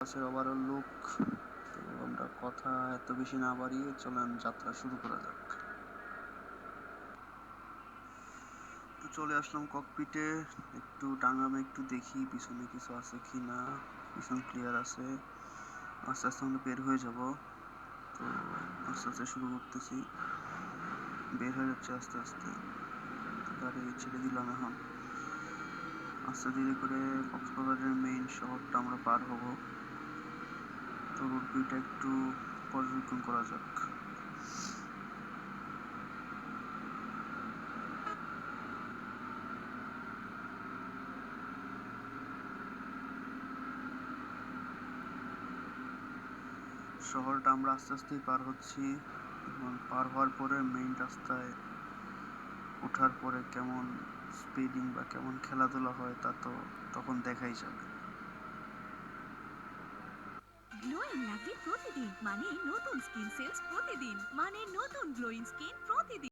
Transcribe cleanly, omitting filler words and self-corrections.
বাসের overall look. তো আমরা কথা এত বেশি না বাড়িয়ে চলেন যাত্রা শুরু করা যাক। তো চলে আসলাম ককপিটে, একটু টাঙামে একটু দেখি পিছনে কিছু আছে কি না। পিছন ক্লিয়ার আছে, আস্তে আস্তে আমরা বের হয়ে যাব। তো আস্তে আস্তে শুরু করতেছি, বের হয়ে যাচ্ছে আস্তে আস্তে। গাড়ি ছেড়ে দিলাম এখন, আস্তে ধীরে করে কক্সবাজারের মেইন শহরটা আমরা পার হব। তো রোড ভিউটা একটু পর্যবেক্ষণ করা যাক। শহরটা আমরা আস্তে আস্তেই পার হচ্ছি, এবং পার হওয়ার পরে মেইন রাস্তায় ওঠার পরে কেমন স্পিডিং বা কেমন খেলাধুলা হয় তা তো তখন দেখাই যাবে। গ্লোয়িং লাগবে প্রতিদিন, মানে নতুন স্কিন সেলস প্রতিদিন, মানে নতুন গ্লোয়িং স্কিন প্রতিদিন।